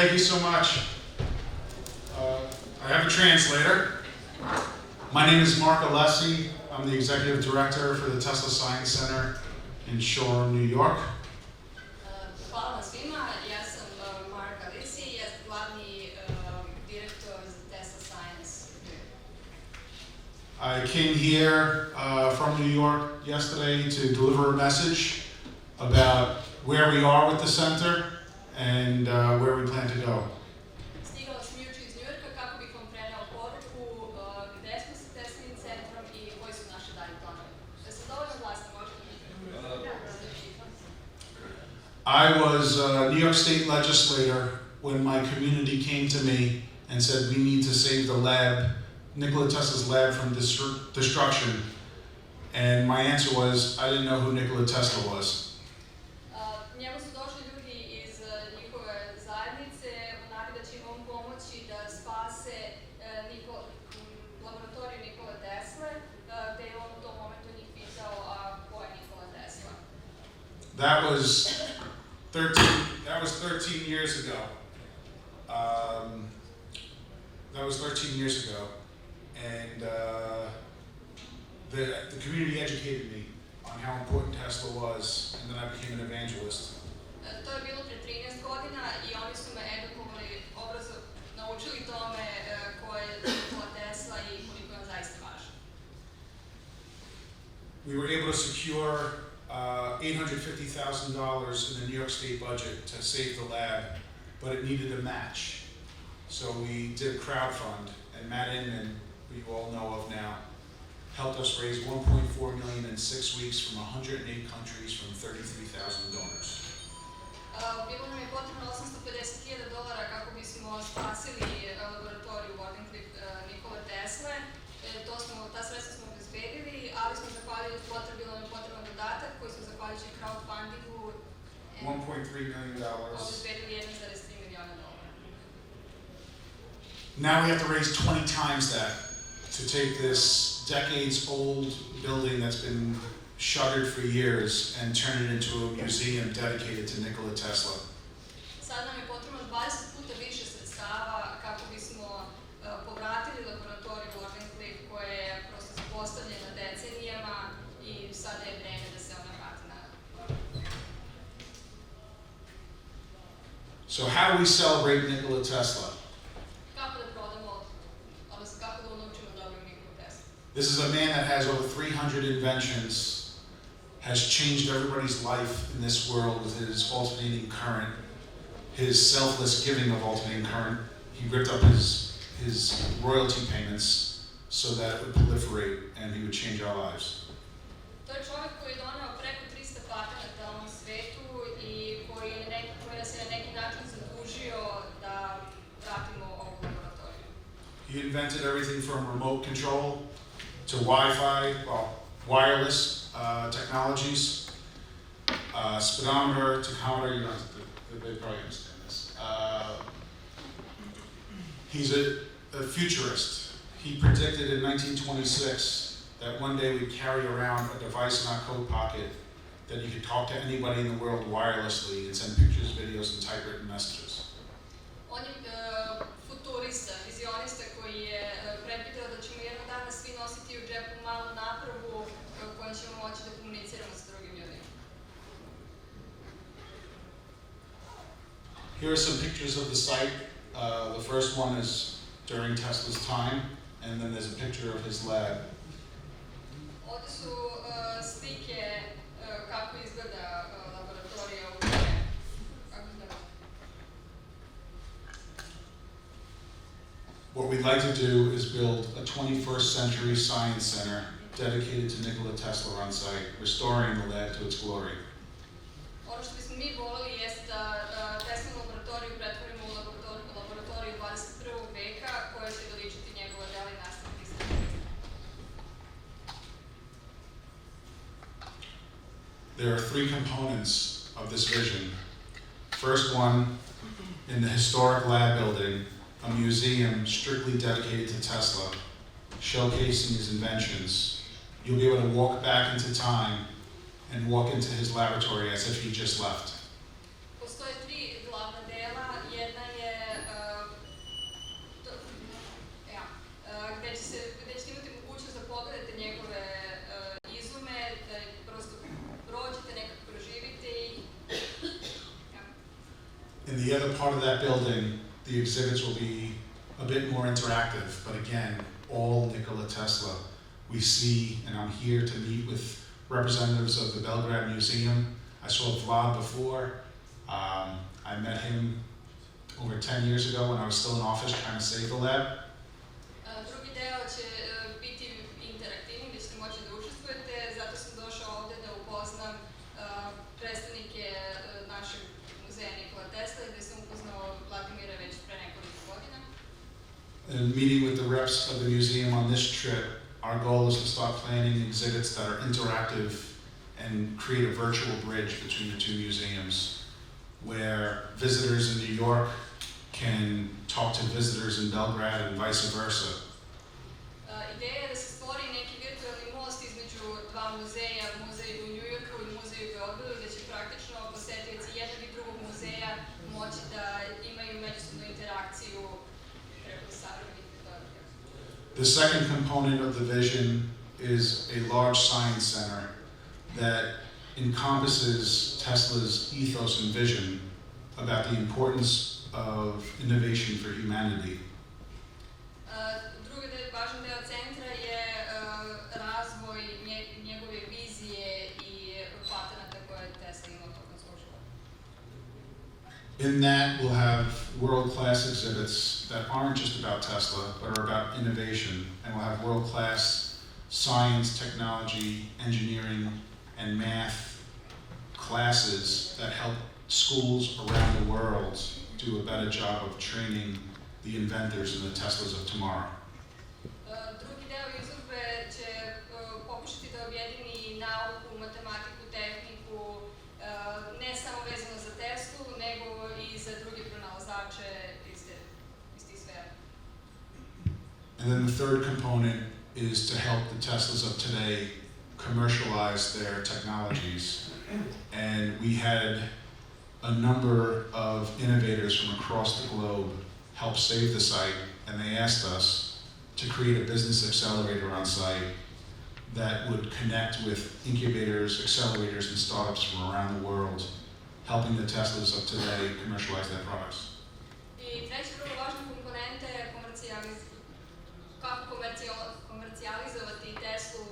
Thank you so much. I have a translator. My name is Mark Alessi. I'm the Executive Director for the Tesla Science Center in Shoreham, New York. Hvala vam svima, ja sam Mark Alessi, ja sam glavni direktor Tesla Science. I came here from New York yesterday to deliver a message about where we are with the center and where we plan to go. Stigala sam jučer iz Njujorka kako bih vam preneo poruku gde smo sa Teslinim centrom i koji su naši dalji planovi. Da sam dovoljno glasna, možete I was a New York State legislator when my community came to me and said we need to save the lab, Nikola Tesla's lab, from destruction. And my answer was, I didn't know who Nikola Tesla was. Njemu su došli ljudi iz njihove zajednice u nadi da će im on pomoći da spase laboratoriju Nikole Tesle, te je on u tom momentu njih pitao, a ko je Nikola Tesla? That was 13 years ago. And the community educated me on how important Tesla was, and then I became an evangelist. To je bilo pre 13 godina i oni su me edukovali, naučili tome ko je Nikola Tesla i koliko je on zaista važan. We were able to secure $850,000 in the New York State budget to save the lab, but it needed a match. So we did a crowdfund, and Matt Inman, who you all know of now, helped us raise $1.4 million in 6 weeks from 108 countries from 33,000 donors. Bilo nam je potrebno $850,000 kako bismo spasili laboratoriju Nikole Tesle. Ta sredstva smo obezbedili, ali smo zahvaljujući bilo nam je potreban dodatak koji smo zahvaljujući crowdfundingu $1.3 million. obezbedili $1,3 miliona. Now we have to raise 20 times that to take this decades-old building that's been shuttered for years and turn it into a museum dedicated to Nikola Tesla. Sad nam je potrebno 20 puta više sredstava kako bismo povratili laboratoriju Wardenclyffe koja je prosto zapostavljena decenijama i sada je vreme da se ona vrati na. So how do we celebrate Nikola Tesla? Kako da prodamo, odnosno kako da unovčimo dobro Nikolu Teslu? This is a man that has over 300 inventions, has changed everybody's life in this world with his alternating current, his selfless giving of alternating current. He ripped up his royalty payments so that it would proliferate and he would change our lives. To je čovjek koji je doneo preko 300 patenata u ovom svetu i koji nas je na neki način zadužio da vratimo ovu laboratoriju. He invented everything from remote control to Wi-Fi, wireless technologies, speedometer, tachometer. You know, they probably understand this. He's a futurist. He predicted in 1926 that one day we'd carry around a device in our coat pocket that you could talk to anybody in the world wirelessly and send pictures, videos, and typewritten messages. On je futurista, vizionista koji je predvideo da ćemo jednog dana svi nositi u džepu malu napravu kojom ćemo moći da komuniciramo sa drugim ljudima. Here are some pictures of the site. The first one is during Tesla's time, and then there's a picture of his lab. Ovdje su slike kako izgleda laboratorija u vreme. What we'd like to do is build a 21st century science center dedicated to Nikola Tesla on site, restoring the lab to its glory. Ono što bismo mi voleli jeste da Teslinu laboratoriju pretvorimo u laboratoriju 21. veka koja će veličiti njegova dela i nastaviti istraživanja. There are three components of this vision. First one, in the historic lab building, a museum strictly dedicated to Tesla, showcasing his inventions. You'll be able to walk back into time and walk into his laboratory as if he just left. Postoje tri glavna dela. Jedna je part of that building, the exhibits will be a bit more interactive, but again, all Nikola Tesla. We see, and I'm here to meet with representatives of the Belgrade Museum. I saw Vlad before. I met him over 10 years ago when I was still in office trying to save the lab. Drugi deo će biti interaktivni, gdje ćete moći da učestvujete, zato sam došao ovdje da upoznam predstavnike našeg muzeja Nikola Tesla, gdje sam upoznao Vladimira već pre nekoliko godina. And meeting with the reps of the museum on this trip, our goal is to start planning exhibits that are interactive and create a virtual bridge between the two museums, where visitors in New York can talk to visitors in Belgrade and vice versa. Ideja je da se stvori neki virtualni most između dva muzeja, muzej u New Yorku i muzej u Beogradu, gdje će praktično posetioci jednog i drugog muzeja moći da imaju međusobnu interakciju preko savremenih metodika. The second component of the vision is a large science center that encompasses Tesla's ethos and vision about the importance of innovation for humanity. Drugi važan deo centra je razvoj njegove vizije i patenata koje je Tesla imao tokom svog života. In that, we'll have world-class exhibits that aren't just about Tesla, but are about innovation, and we'll have world-class science, technology, engineering, and math classes that help schools around the world do a better job of training the inventors and the Teslas of tomorrow. Drugi deo izložbe će pokušati da objedini nauku, matematiku, tehniku, ne samo vezano za Teslu, nego i za druge pronalazače iz tih sfera. And then the third component is to help the Teslas of today commercialize their technologies. And we had a number of innovators from across the globe help save the site, and they asked us to create a business accelerator on site that would connect with incubators, accelerators, and startups from around the world, helping the Teslas of today commercialize their products. I treća vrlo važna komponenta je kako komercijalizovati Teslu,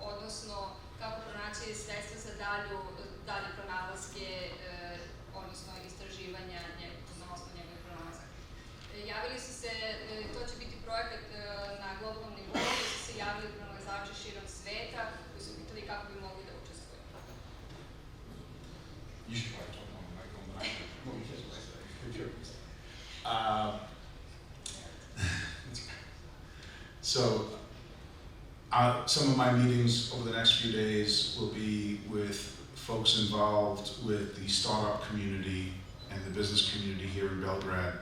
odnosno kako pronaći sredstva za dalje pronalaske, odnosno istraživanja na osnovu njegovih pronalazaka. Javili su se, to će biti projekat na globalnom nivou, gdje su se javili pronalazači širom sveta koji su pitali kako bi mogli da učestvuju. You should probably talk on the microphone, but so, some of my meetings over the next few days will be with folks involved with the startup community and the business community here in Belgrade.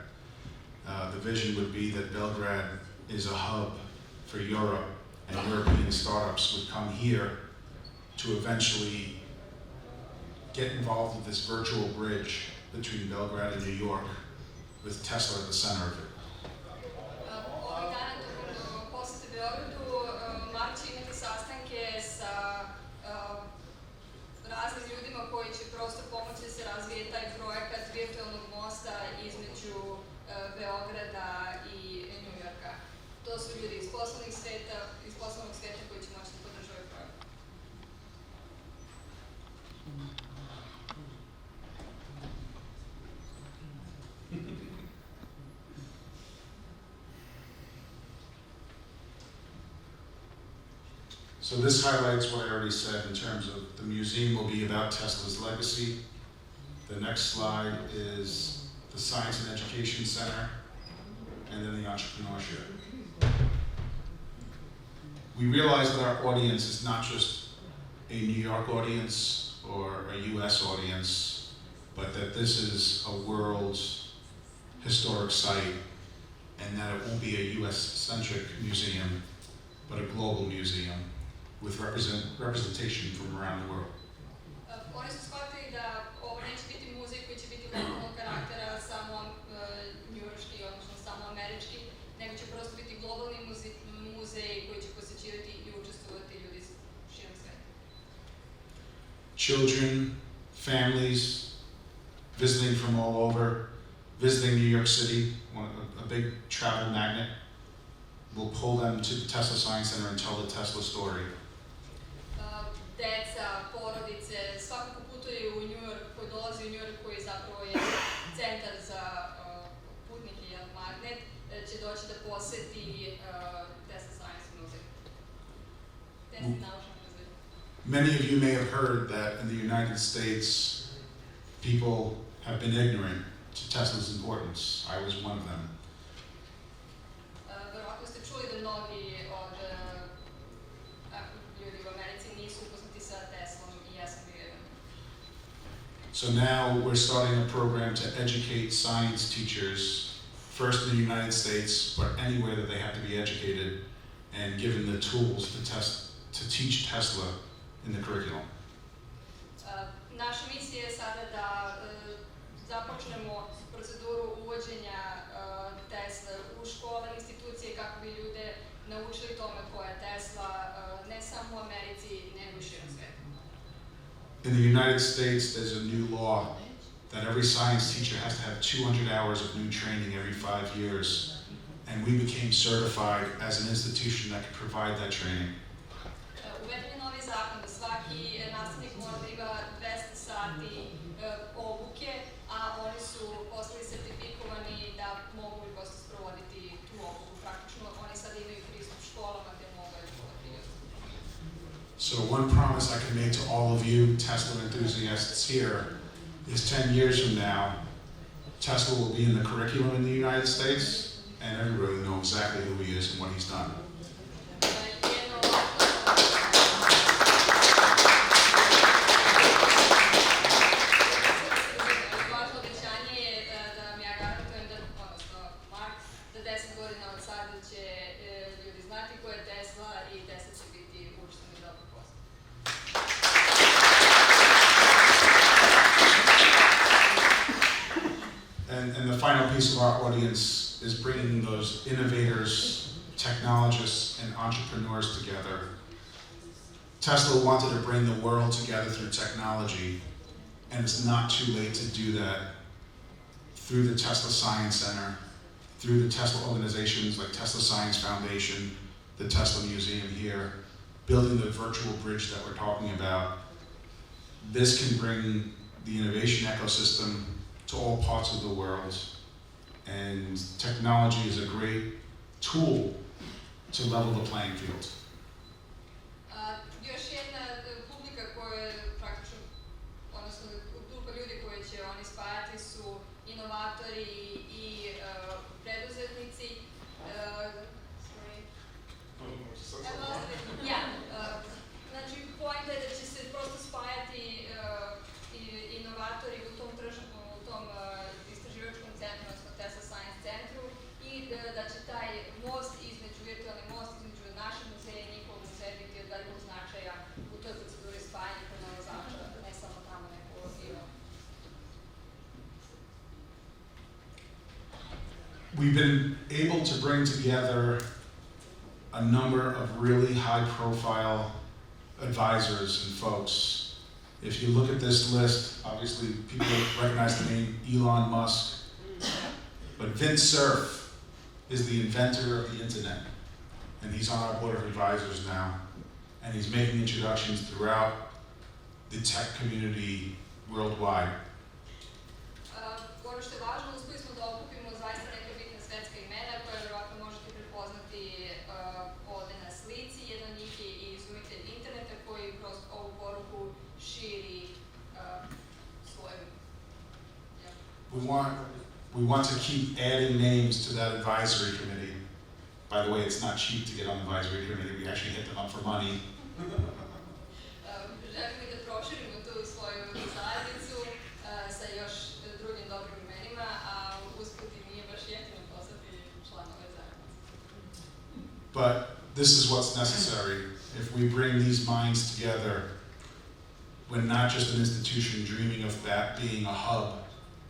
The vision would be that Belgrade is a hub for Europe, and European startups would come here to eventually get involved with this virtual bridge between Belgrade and New York, with Tesla at the center of it. Ovih dana tokom posete Beogradu, Mark će imati sastanke sa raznim ljudima koji će prosto pomoći da se razvije taj projekat virtualnog mosta između Beograda i New Yorka. To su ljudi iz poslovnog sveta koji će moći da podrže ovaj projekat. So this highlights what I already said in terms of the museum will be about Tesla's legacy. The next slide is the Science and Education Center, and then the entrepreneurship. We realize that our audience is not just a New York audience or a US audience, but that this is a world historic site, and that it won't be a US-centric museum, but a global museum with representation from around the world. Oni su shvatili da ovo neće biti muzej koji će biti lokalnog karaktera, samo njujorški, odnosno samo američki, nego će prosto biti globalni muzej koji će posećivati i učestvovati ljudi širom sveta. Children, families, visiting from all over visiting New York City, a big travel magnet, will pull them to the Tesla Science Center and tell the Tesla story. Deca, porodice, svakako putuju u New York, koji dolazi u New York, koji zapravo je centar za putnike, magnet, će doći da poseti Tesla Science Museum. Tesla naučni muzej. Many of you may have heard that in the United States, people have been ignorant to Tesla's importance. I was one of them. Verovatno ste čuli da mnogi od ljudi u Americi nisu upoznati sa Teslom i ja sam bio jedan. So now we're starting a program to educate science teachers, first in the United States, but anywhere that they have to be educated, and given the tools to teach Tesla in the curriculum. Naša misija je sada da započnemo proceduru uvođenja Tesla u škole, institucije, kako bi ljude naučili tome ko je Tesla, ne samo u Americi, nego i širom sveta. In the United States, there's a new law that every science teacher has to have 200 hours of new training every 5 years, and we became certified as an institution that could provide that training. Uveden je novi zakon da svaki nastavnik mora da ima 200 sati obuke, a oni su postali sertifikovani da mogu i posle sprovoditi tu obuku. Praktično oni sada imaju pristup školama gde mogu edukovati ljudi. So one promise I can make to all of you Tesla enthusiasts here is 10 years from now, Tesla will be in the curriculum in the United States, and everybody will know exactly who he is and what he's done. And the final piece of our audience is bringing those innovators, technologists, and entrepreneurs together. Tesla wanted to bring the world together through technology, and it's not too late to do that through the Tesla Science Center, through the Tesla organizations like Tesla Science Foundation, the Tesla Museum here, building the virtual bridge that we're talking about. This can bring the innovation ecosystem to all parts of the world, and technology is a great tool to level the playing field. Još jedna publika koja praktično, odnosno grupa ljudi koje će oni spajati su inovatori i preduzetnici. Znači, poenta je da će se prosto spajati inovatori u tom istraživačkom centru, odnosno Tesla Science centru, i da će taj virtualni most između našeg muzeja i njihovog muzeja biti od velikog značaja u toj proceduri spajanja pronalazača, ne samo tamo neko ima. We've been able to bring together a number of really high-profile advisors and folks. If you look at this list, obviously people recognize the name Elon Musk, but Vint Cerf is the inventor of the internet, and he's on our board of advisors now, and he's making introductions throughout the tech community worldwide. Ono što je važno, uspeli smo da okupimo zaista neka bitna svetska imena koja verovatno možete prepoznati ovde na slici. Jedan od njih je i izumitelj interneta koji kroz ovu poruku širi svoju. We want to keep adding names to that advisory committee. By the way, it's not cheap to get on the advisory committee. We actually hit them up for money. Želimo i da proširimo tu svoju zajednicu sa još drugim dobrim imenima, a usput i nije baš jeftino postati članove zajednice. But this is what's necessary. If we bring these minds together, we're not just an institution dreaming of that being a hub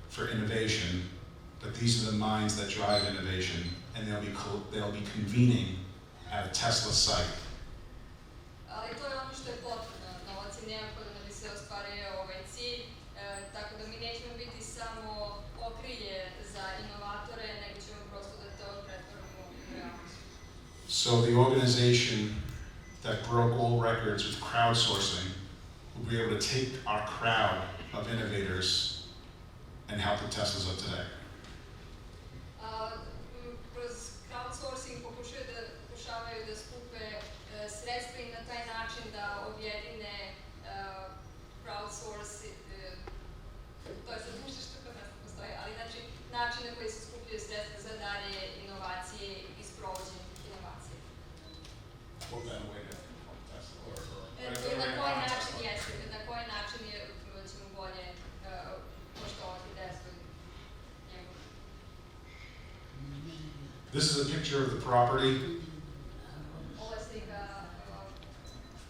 for innovation, but these are the minds that drive innovation, and they'll be convening at a Tesla site. Ali to je ono što je potrebno. Novac je neophodan da bi se ostvario ovaj cilj, tako da mi nećemo biti samo okrilje za So the organization that broke all records with crowdsourcing will be able to take our crowd of innovators and help the Teslas of today. Kroz crowdsourcing pokušavaju da skupe sredstva i na taj način da objedine crowdsource, to je sad nešto što kod nas ne postoji, ali znači način na koji se skupljaju sredstva za dalje inovacije i sprovođenje inovacije. Na koji način ćemo bolje poštovati Teslu i njegov. This is a picture of the property. Ovo je slika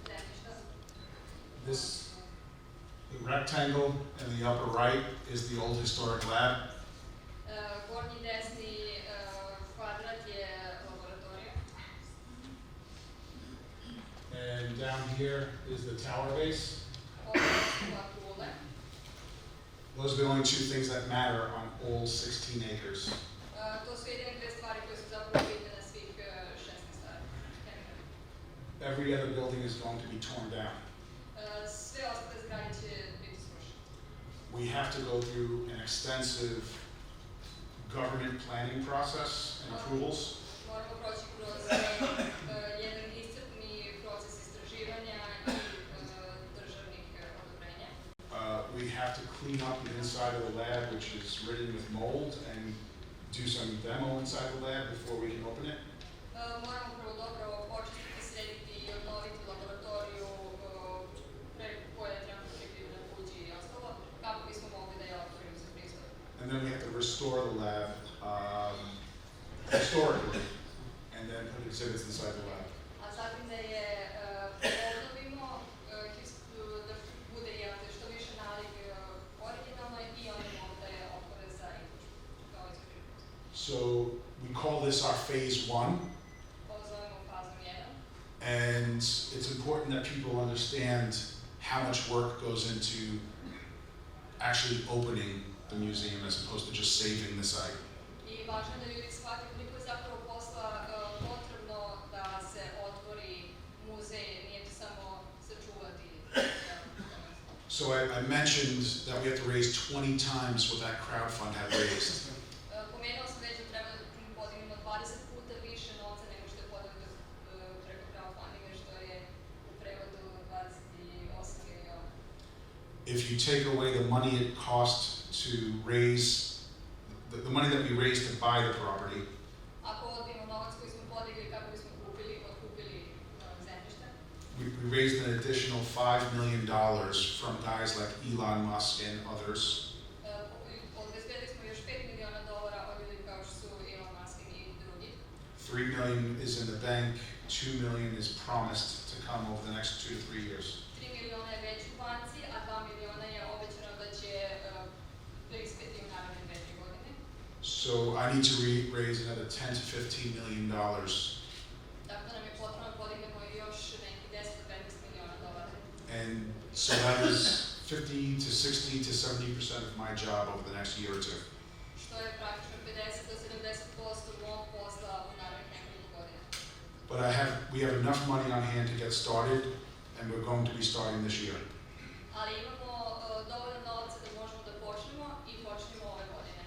zemljišta. This, the rectangle in the upper right is the old historic lab. Gornji desni kvadrat je laboratorija. And down here is the tower base. Ovo su kule. Those are the only two things that matter on all 16 acres. To su jedine dve stvari koje su zapravo bitne na svih 16 hektara. Every other building is going to be torn down. Sve ostale zgrade će biti srušene. We have to go through an extensive government planning process and approvals. Moramo proći kroz jedan iscrpni proces istraživanja i državnih odobrenja. We have to clean up the inside of the lab, which is ridden with mold, and do some demo inside the lab before we can open it. Moramo prvo dobro počistiti, srediti i obnoviti laboratoriju koja je trenutno prikrivena kući i ostalo, kako bismo mogli da je otvorimo za pristup. And then we have to restore the lab historically, and then put exhibits inside the lab. A zatim da je obnovimo, da bude što više nalik originalno i oni mogu da je otvore za izložbu kao izložbu. So we call this our phase 1. Ovo zovemo fazom 1. And it's important that people understand how much work goes into actually opening the museum as opposed to just saving the site. I važno je da ljudi shvate koliko je zapravo posla potrebno da se otvori muzej, nije to samo sačuvati. So I mentioned that we have to raise 20 times what that crowdfund had raised. Pomenuo sam već da treba da podignemo 20 puta više novca nego što je podignuto preko crowdfundinga, što je u prevodu 28 miliona. If you take away the money it cost to raise, the money that we raised to buy the property, Ako odbijemo novac koji smo podigli kako bismo otkupili zemljište, we raised an additional $5 million from guys like Elon Musk and others. obezbedili smo još $5 miliona od ljudi kao što su Elon Musk i drugi. $3 million is in the bank, $2 million is promised to come over the next 2 to 3 years. 3 miliona je već u banci, a 2 miliona je obećano da će prispeti u naredne 2-3 godine. So I need to raise another 10 to $15 million. Tako da nam je potrebno da podignemo još neki 10 do $15 miliona. And so that is 50 to 60 to 70% of my job over the next year or two. Što je praktično 50 do 70% mog posla u narednih nekoliko godina. But we have enough money on hand to get started, and we're going to be starting this year. Ali imamo dovoljno novca da možemo da počnemo i počnemo ove godine.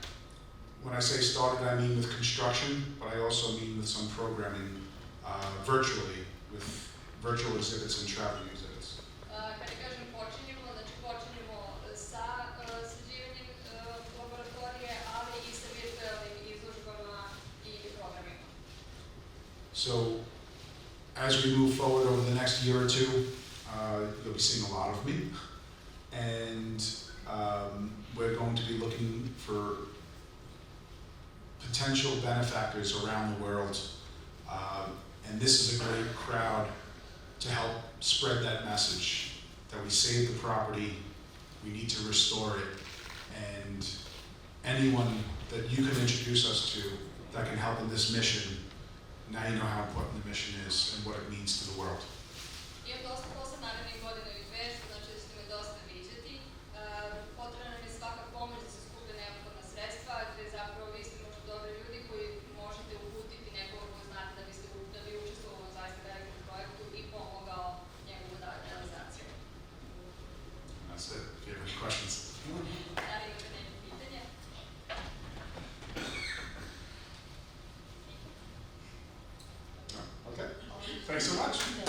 When I say started, I mean with construction, but I also mean with some programming virtually, with virtual exhibits and traveling exhibits. Kada kažem počinjemo, znači počinjemo sa sređivanjem laboratorije, ali i sa virtualnim izložbama i programima. So as we move forward over the next year or two, you'll be seeing a lot of me, and we're going to be looking for potential benefactors around the world, and this is a great crowd to help spread that message that we saved the property, we need to restore it, and anyone that you can introduce us to that can help in this mission, now you know how important the mission is and what it means to the world. Imam dosta posla narednih godina i dve, što znači da ćete me dosta viđati. Potrebna nam je svaka pomoć da se skupe neophodna sredstva, gde zapravo vi ste možda dobri ljudi koji možete uputiti nekoga ko znate da bi učestvovali Thanks so much.